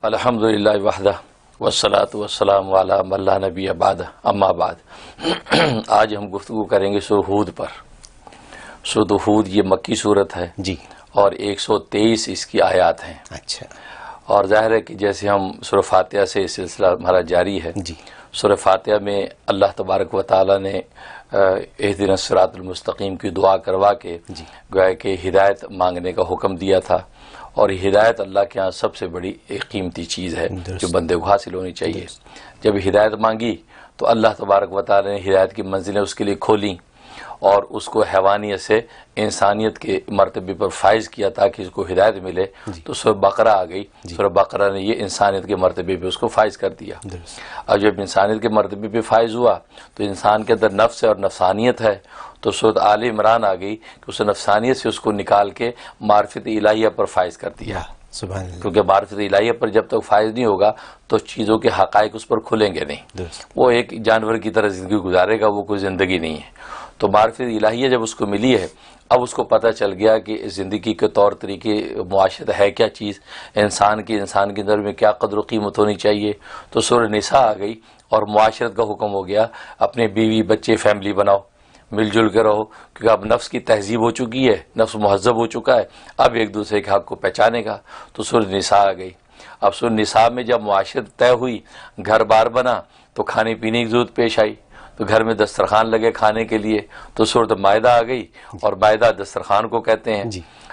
الحمدللہ وحدہ والصلاۃ والسلام علی من لا نبی بعد اما بعد۔ آج ہم گفتگو کریں گے سورہ ہود پر۔ سورہ ہود یہ مکی صورت ہے جی، اور 123 اس کی آیات ہیں۔ اچھا، اور ظاہر ہے کہ جیسے ہم سورہ فاتحہ سے سلسلہ ہمارا جاری ہے، جی، سورہ فاتحہ میں اللہ تبارک و تعالی نے اہدنا الصراط المستقیم کی دعا کروا کے جی، گویا کہ ہدایت مانگنے کا حکم دیا تھا، اور ہدایت اللہ کے ہاں سب سے بڑی ایک قیمتی چیز ہے جو بندے کو حاصل ہونی چاہیے۔ جب ہدایت مانگی تو اللہ تبارک و تعالی نے ہدایت کی منزلیں اس کے لیے کھولیں اور اس کو حیوانیت سے انسانیت کے مرتبے پر فائز کیا تاکہ اس کو ہدایت ملے۔ تو سورہ بقرہ آ گئی، سورہ بقرہ نے یہ انسانیت کے مرتبے پہ اس کو فائز کر دیا۔ اور جب انسانیت کے مرتبے پہ فائز ہوا تو انسان کے اندر نفس اور نفسانیت ہے، تو سورۃ آل عمران آ گئی کہ اس نفسانیت سے اس کو نکال کے معرفت الہیہ پر فائز کر دیا۔ سبحان اللہ، کیونکہ معرفت الہیہ پر جب تک فائز نہیں ہوگا تو چیزوں کے حقائق اس پر کھلیں گے نہیں، وہ ایک جانور کی طرح زندگی گزارے گا، وہ کوئی زندگی نہیں ہے۔ تو معرفت الہیہ جب اس کو ملی ہے، اب اس کو پتہ چل گیا کہ زندگی کے طور طریقے، معاشرت ہے کیا چیز، انسان کے اندر میں کیا قدر و قیمت ہونی چاہیے۔ تو سورہ نساء آ گئی اور معاشرت کا حکم ہو گیا، اپنے بیوی بچے فیملی بناؤ، مل جل کے رہو، کیونکہ اب نفس کی تہذیب ہو چکی ہے، نفس مہذب ہو چکا ہے، اب ایک دوسرے کے حق کو پہچانے گا۔ تو سورہ نساء آ گئی۔ اب سورہ نساء میں جب معاشرت طے ہوئی، گھر بار بنا، تو کھانے پینے کی ضرورت پیش آئی، تو گھر میں دسترخوان لگے کھانے کے لیے، تو سورۃ مائدہ آ گئی، اور مائدہ دسترخوان کو کہتے ہیں۔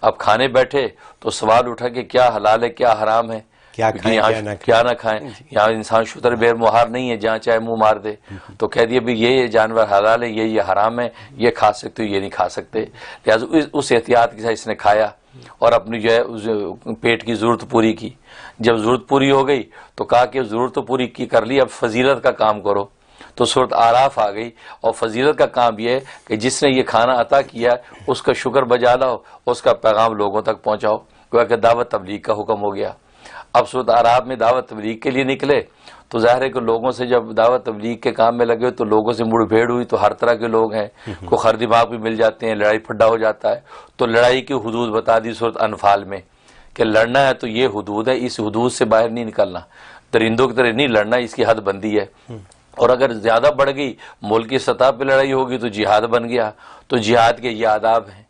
اب کھانے بیٹھے تو سوال اٹھا کہ کیا حلال ہے کیا حرام ہے، کیا نہ کھائیں۔ یہاں انسان شتر بیر مہار نہیں ہے جہاں چاہے منہ مار دے، تو کہہ دیا بھی یہ جانور حلال ہے، یہ حرام ہے، یہ کھا سکتے ہو، یہ نہیں کھا سکتے۔ لہٰذا اس احتیاط کے ساتھ اس نے کھایا اور اپنی جو ہے پیٹ کی ضرورت پوری کی۔ جب ضرورت پوری ہو گئی تو کہا کہ ضرورت تو پوری کر لی، اب فضیلت کا کام کرو۔ تو سورۃ اعراف آ گئی، اور فضیلت کا کام یہ ہے کہ جس نے یہ کھانا عطا کیا اس کا شکر بجا لاؤ، اس کا پیغام لوگوں تک پہنچاؤ، گویا کہ دعوت تبلیغ کا حکم ہو گیا۔ اب سورۃ اعراف میں دعوت تبلیغ کے لیے نکلے تو ظاہر ہے کہ لوگوں سے جب دعوت تبلیغ کے کام میں لگے تو لوگوں سے مڑ بھیڑ ہوئی، تو ہر طرح کے لوگ ہیں، کوئی خر دماغ بھی مل جاتے ہیں، لڑائی پھڈا ہو جاتا ہے۔ تو لڑائی کی حدود بتا دی سورۃ انفال میں کہ لڑنا ہے تو یہ حدود ہے، اس حدود سے باہر نہیں نکلنا، درندوں کی طرح نہیں لڑنا، اس کی حد بندی ہے۔ اور اگر زیادہ بڑھ گئی، ملکی سطح پہ لڑائی ہوگی تو جہاد بن گیا۔ تو جہاد کے یہ آداب ہیں،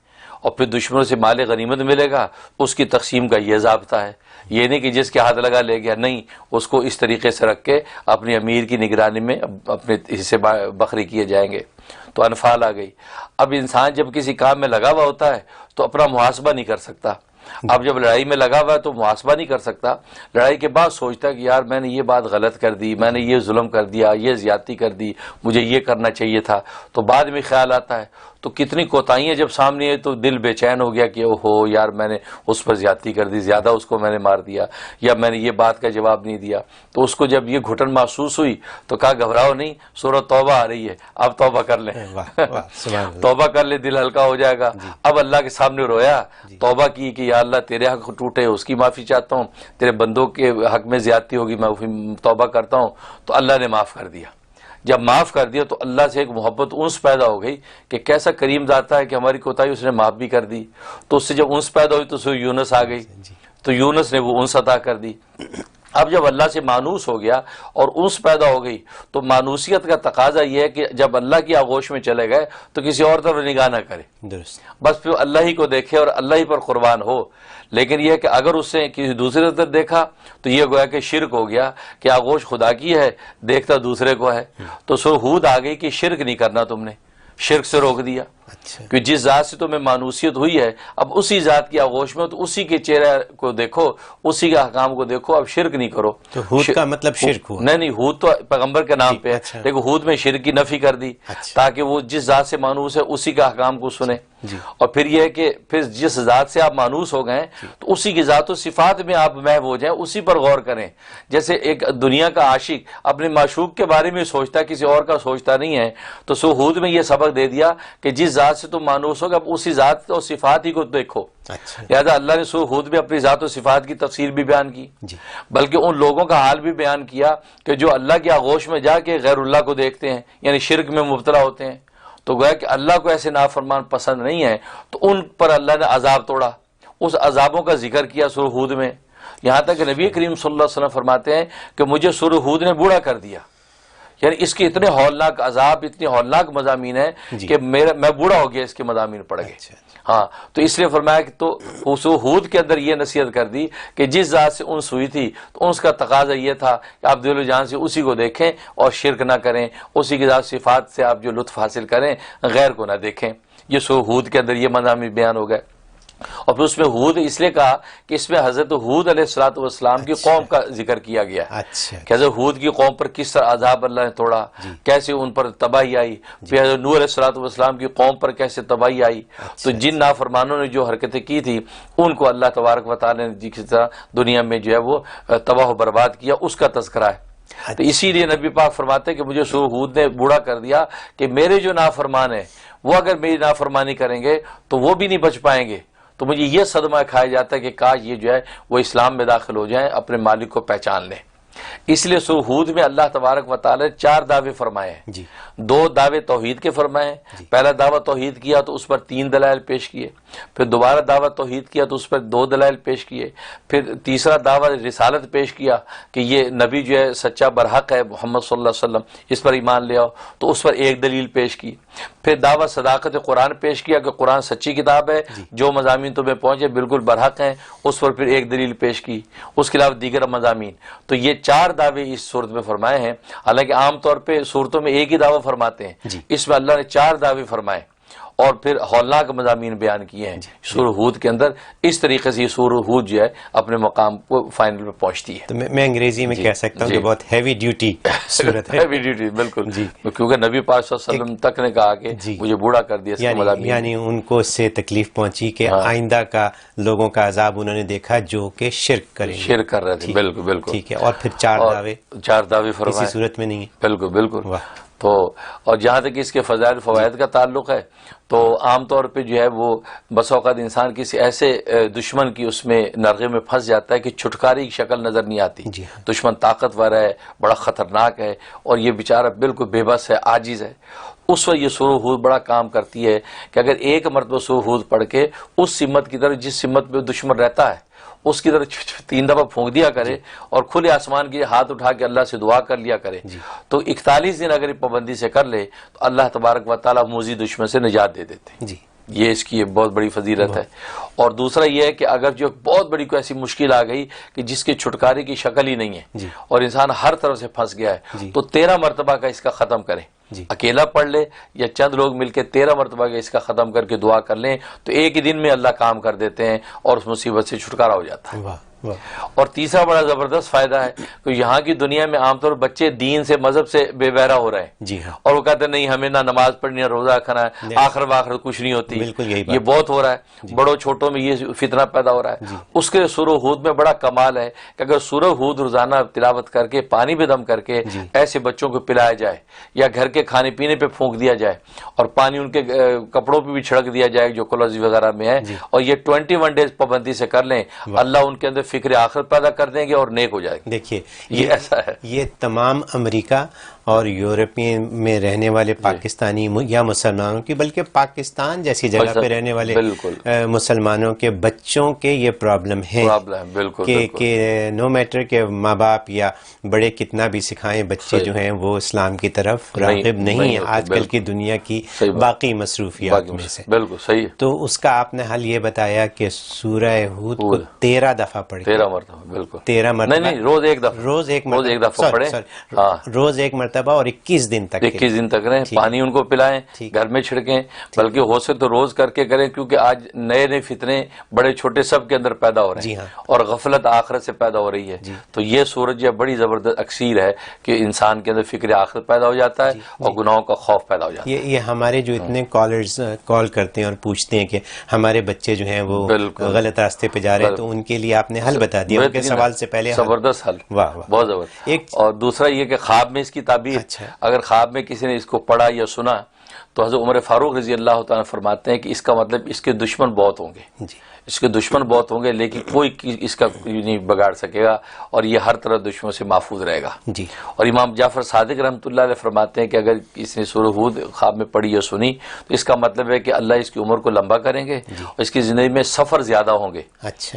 اور پھر دشمنوں سے مال غنیمت ملے گا، اس کی تقسیم کا یہ ضابطہ ہے۔ یہ نہیں کہ جس کے ہاتھ لگا لے گیا، نہیں، اس کو اس طریقے سے رکھ کے اپنی امیر کی نگرانی میں اپنے حصے بکھری کیے جائیں گے۔ تو انفال آ گئی۔ اب انسان جب کسی کام میں لگا ہوا ہوتا ہے تو اپنا محاسبہ نہیں کر سکتا۔ اب جب لڑائی میں لگا ہوا ہے تو محاسبہ نہیں کر سکتا، لڑائی کے بعد سوچتا ہے کہ یار میں نے یہ بات غلط کر دی، میں نے یہ ظلم کر دیا، یہ زیادتی کر دی، مجھے یہ کرنا چاہیے تھا۔ تو بعد میں خیال آتا ہے، تو کتنی کوتاہیاں جب سامنے آئی تو دل بے چین ہو گیا کہ اوہو یار میں نے اس پر زیادتی کر دی، زیادہ اس کو میں نے مار دیا، یا میں نے یہ بات کا جواب نہیں دیا۔ تو اس کو جب یہ گھٹن محسوس ہوئی تو کہا گھبراؤ نہیں، سورۃ توبہ آ رہی ہے، اب توبہ کر لیں، توبہ کر لے، دل ہلکا ہو جائے گا۔ اب اللہ کے سامنے رویا، توبہ کی کہ یا اللہ تیرے حق ٹوٹے اس کی معافی چاہتا ہوں، تیرے بندوں کے حق میں زیادتی ہوگی میں توبہ کرتا ہوں۔ تو اللہ نے معاف کر دیا۔ جب معاف کر دیا تو اللہ سے ایک محبت انس پیدا ہو گئی کہ کیسا کریم ذات ہے کہ ہماری کوتاہی اس نے معاف بھی کر دی۔ تو اس سے جب انس پیدا ہوئی تو سورہ یونس آ گئی، تو یونس نے وہ انس عطا کر دی۔ اب جب اللہ سے مانوس ہو گیا اور انس پیدا ہو گئی تو مانوسیت کا تقاضا یہ ہے کہ جب اللہ کی آغوش میں چلے گئے تو کسی اور طرف نگاہ نہ کرے، بس پھر اللہ ہی کو دیکھے اور اللہ ہی پر قربان ہو۔ لیکن یہ کہ اگر اس سے کسی دوسرے طرف دیکھا تو یہ گویا کہ شرک ہو گیا کہ آغوش خدا کی ہے، دیکھتا دوسرے کو ہے۔ تو سورہ ہود آ گئی کہ شرک نہیں کرنا، تم نے شرک سے روک دیا، کہ جس ذات سے تمہیں مانوسیت ہوئی ہے اب اسی ذات کی آغوش میں تو اسی کے چہرے کو دیکھو، اسی کے احکام کو دیکھو، اب شرک نہیں کرو۔ تو ہود کا مطلب شرک ہوا؟ نہیں، ہود تو پیغمبر کے نام پہ ہے، لیکن ہود میں شرک کی نفی کر دی تاکہ وہ جس ذات سے مانوس ہے اسی کا احکام کو سنے۔ اور پھر یہ ہے کہ پھر جس ذات سے آپ مانوس ہو گئے تو اسی کی ذات و صفات میں آپ محو ہو جائیں، اسی پر غور کریں۔ جیسے ایک دنیا کا عاشق اپنے معشوق کے بارے میں سوچتا ہے، کسی اور کا سوچتا نہیں ہے، تو سورہ ہود میں یہ سبق دے دیا کہ جس ذات سے تم مانوس ہوگا اب اسی ذات اور صفات ہی کو دیکھو۔ لہذا اللہ نے سورہ ہود میں اپنی ذات و صفات کی تفسیر بھی بیان کی، بلکہ ان لوگوں کا حال بھی بیان کیا کہ جو اللہ کی آغوش میں جا کے غیر اللہ کو دیکھتے ہیں، یعنی شرک میں مبتلا ہوتے ہیں۔ تو گویا کہ اللہ کو ایسے نافرمان پسند نہیں ہے، تو ان پر اللہ نے عذاب توڑا۔ اس عذابوں کا ذکر کیا سورہ ہود میں، یہاں تک کہ نبی کریم صلی اللہ علیہ وسلم فرماتے ہیں کہ مجھے سورہ ہود نے بوڑھا کر دیا، یعنی اس کے اتنے ہولناک عذاب، اتنے ہولناک مضامین ہیں کہ میں بوڑھا ہو گیا اس کے مضامین پڑھ گئے۔ ہاں تو اس لیے فرمایا کہ تو اس ہود کے اندر یہ نصیحت کر دی کہ جس ذات سے انس ہوئی تھی تو انس کا تقاضا یہ تھا کہ آپ دل و جان سے اسی کو دیکھیں اور شرک نہ کریں، اسی کی ذات صفات سے آپ جو لطف حاصل کریں، غیر کو نہ دیکھیں۔ یہ سورہ ہود کے اندر یہ مضامین بیان ہو گئے۔ اور پھر اس میں ہود اس لیے کہا کہ اس میں حضرت ہود علیہ الصلوۃ والسلام کی قوم کا ذکر کیا گیا ہے کہ حضرت ہود کی قوم پر کس طرح عذاب اللہ نے توڑا، کیسے ان پر تباہی آئی، پھر حضرت نوح علیہ الصلوۃ والسلام کی قوم پر کیسے تباہی آئی۔ تو جن نافرمانوں نے جو حرکتیں کی تھی ان کو اللہ تبارک و تعالی نے جس طرح دنیا میں جو ہے وہ تباہ و برباد کیا، اس کا تذکرہ ہے۔ تو اسی لیے نبی پاک فرماتے ہیں کہ مجھے سورہ ہود نے بوڑھا کر دیا کہ میرے جو نافرمان ہیں وہ اگر میری نافرمانی کریں گے تو وہ بھی نہیں بچ پائیں گے۔ تو مجھے یہ صدمہ کھایا جاتا ہے کہ کاش یہ جو ہے وہ اسلام میں داخل ہو جائیں، اپنے مالک کو پہچان لیں۔ اس لیے سورہ ہود میں اللہ تبارک و تعالی 4 دعوے فرمائے ہیں۔ 2 دعوے توحید کے فرمائے ہیں۔ پہلا دعویٰ توحید کیا تو اس پر 3 دلائل پیش کیے، پھر دوبارہ دعویٰ توحید کیا تو اس پر 2 دلائل پیش کیے، پھر تیسرا دعویٰ رسالت پیش کیا کہ یہ نبی جو ہے سچا برحق ہے محمد صلی اللہ علیہ وسلم، اس پر ایمان لے آؤ، تو اس پر 1 دلیل پیش کی۔ پھر دعویٰ صداقت قرآن پیش کیا کہ قرآن سچی کتاب ہے، جو مضامین تمہیں پہنچے بالکل برحق ہیں، اس پر پھر 1 دلیل پیش کی۔ اس کے علاوہ دیگر مضامین، تو یہ 4 دعوے اس صورت میں فرمائے ہیں۔ حالانکہ عام طور پہ صورتوں میں ایک ہی دعویٰ فرماتے ہیں، اس میں اللہ نے 4 دعوے فرمائے اور پھر ہولناک مضامین بیان کیے ہیں سورہ ہود کے اندر۔ اس طریقے سے یہ سورہ ہود جو ہے اپنے مقام کو فائنل میں پہنچتی ہے۔ تو میں انگریزی میں کہہ سکتا ہوں کہ بہت ہیوی ڈیوٹی صورت ہے۔ ہیوی ڈیوٹی بالکل، کیونکہ نبی پاک صلی اللہ علیہ وسلم تک نے کہا کہ مجھے بوڑھا کر دیا اس کے مضامین، یعنی ان کو اس سے تکلیف پہنچی کہ آئندہ کا لوگوں کا عذاب انہوں نے دیکھا جو کہ شرک کریں گے، شرک کر رہے تھے۔ بالکل بالکل ٹھیک ہے۔ اور پھر 4 دعوے فرمائے، کسی صورت میں نہیں ہے۔ بالکل بالکل۔ تو اور جہاں تک اس کے فضائل فوائد کا تعلق ہے تو عام طور پہ جو ہے وہ بس اوقات انسان کسی ایسے دشمن کی اس میں نرغے میں پھنس جاتا ہے کہ چھٹکارے کی شکل نظر نہیں آتی۔ دشمن طاقتور ہے، بڑا خطرناک ہے، اور یہ بیچارہ بالکل بے بس ہے، عاجز ہے۔ اس وقت یہ سورہ ہود بڑا کام کرتی ہے کہ اگر ایک مرتبہ سورہ ہود پڑھ کے اس سمت کی طرف جس سمت پہ دشمن رہتا ہے اس کی طرف 3 دفعہ پھونک دیا کرے اور کھلے آسمان کی ہاتھ اٹھا کے اللہ سے دعا کر لیا کرے، تو 41 دن اگر پابندی سے کر لے تو اللہ تبارک و تعالیٰ موذی دشمن سے نجات دے دیتے ہیں۔ یہ اس کی بہت بڑی فضیلت ہے۔ اور دوسرا یہ ہے کہ اگر جو بہت بڑی کوئی ایسی مشکل آ گئی کہ جس کے چھٹکارے کی شکل ہی نہیں ہے اور انسان ہر طرف سے پھنس گیا ہے، تو 13 مرتبہ کا اس کا ختم کریں۔ اکیلا پڑھ لے یا چند لوگ مل کے 13 مرتبہ کا اس کا ختم کر کے دعا کر لیں تو ایک ہی دن میں اللہ کام کر دیتے ہیں اور اس مصیبت سے چھٹکارا ہو جاتا ہے۔ اور تیسرا بڑا زبردست فائدہ ہے کہ یہاں کی دنیا میں عام طور پر بچے دین سے، مذہب سے بے بہرا ہو رہے ہیں، اور وہ کہتے ہیں نہیں ہمیں نہ نماز پڑھنی ہے، روزہ رکھنا ہے، آخر بآخر کچھ نہیں ہوتی۔ یہ بہت ہو رہا ہے، بڑوں چھوٹوں میں یہ فتنہ پیدا ہو رہا ہے۔ اس کے سورہ ہود میں بڑا کمال ہے کہ اگر سورہ ہود روزانہ تلاوت کر کے پانی بھی دم کر کے ایسے بچوں کو پلایا جائے یا گھر کے کھانے پینے پہ پھونک دیا جائے اور پانی ان کے کپڑوں پہ بھی چھڑک دیا جائے جو کلوز وغیرہ میں ہے، اور یہ 21 ڈیز پابندی سے کر لیں، اللہ ان کے اندر فکر آخرت پیدا کر دیں گے اور نیک ہو جائے گا۔ دیکھیے یہ ایسا ہے، یہ تمام امریکہ اور یورپین میں رہنے والے پاکستانی یا مسلمانوں کی، بلکہ پاکستان جیسی جگہ پہ رہنے والے مسلمانوں کے بچوں کے یہ پرابلم ہے کہ نو میٹر کہ ماں باپ یا بڑے کتنا بھی سکھائیں، بچے جو ہیں وہ اسلام کی طرف راغب نہیں ہیں آج کل کی دنیا کی باقی مصروفیات میں سے۔ بالکل صحیح۔ تو اس کا آپ نے حل یہ بتایا کہ سورہ ہود کو 13 دفعہ پڑھیں، 13 مرتبہ، بالکل 13 مرتبہ، نہیں روز ایک دفعہ، روز ایک دفعہ پڑھیں، روز ایک مرتبہ اور 21 دن تک، 21 دن تک رہیں، پانی ان کو پلائیں، گھر میں چھڑکیں، بلکہ ہو سکے تو روز کر کے کریں، کیونکہ آج نئے نئے فتنے بڑے چھوٹے سب کے اندر پیدا ہو رہے ہیں اور غفلت آخرت سے پیدا ہو رہی ہے۔ تو یہ سورج یہ بڑی زبردست اکسیر ہے کہ انسان کے اندر فکر آخرت پیدا ہو جاتا ہے اور گناہوں کا خوف پیدا ہو جاتا ہے۔ یہ ہمارے جو اتنے کالرز کال کرتے ہیں اور پوچھتے ہیں کہ ہمارے بچے جو ہیں وہ غلط راستے پہ جا رہے ہیں، تو ان کے لیے آپ نے حل بتا دیا، ان کے سوال سے پہلے زبردست حل، بہت زبردست۔ اور دوسرا یہ کہ خواب میں اس کی تعبیر، اگر خواب میں کسی نے اس کو پڑھا یا سنا تو حضرت عمر فاروق رضی اللہ تعالیٰ فرماتے ہیں کہ اس کا مطلب اس کے دشمن بہت ہوں گے، اس کے دشمن بہت ہوں گے لیکن کوئی اس کا نہیں بگاڑ سکے گا، اور یہ ہر طرح دشمنوں سے محفوظ رہے گا۔ اور امام جعفر صادق رحمۃ اللہ علیہ فرماتے ہیں کہ اگر اس نے سورہ ہود خواب میں پڑھی یا سنی تو اس کا مطلب ہے کہ اللہ اس کی عمر کو لمبا کریں گے، اور اس کی زندگی میں سفر زیادہ ہوں گے،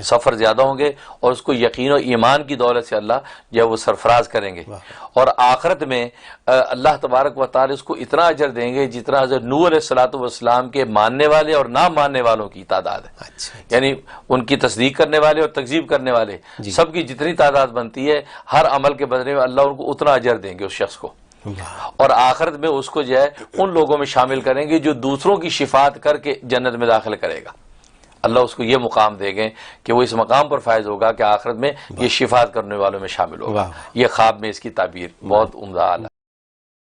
سفر زیادہ ہوں گے، اور اس کو یقین و ایمان کی دولت سے اللہ جو ہے وہ سرفراز کریں گے، اور آخرت میں اللہ تبارک و تعالی اس کو اتنا اجر دیں گے جتنا حضرت نوح علیہ الصلوۃ والسلام کے ماننے والے اور نہ ماننے والوں کی تعداد ہے، یعنی ان کی تصدیق کرنے والے اور تکذیب کرنے والے سب کی جتنی تعداد بنتی ہے، ہر عمل کے بدلے میں اللہ ان کو اتنا اجر دیں گے اس شخص کو، اور آخرت میں اس کو جو ہے ان لوگوں میں شامل کریں گے جو دوسروں کی شفاعت کر کے جنت میں داخل کرے گا۔ اللہ اس کو یہ مقام دے گے کہ وہ اس مقام پر فائز ہوگا کہ آخرت میں یہ شفاعت کرنے والوں میں شامل ہوگا۔ یہ خواب میں اس کی تعبیر بہت عمدہ ہے۔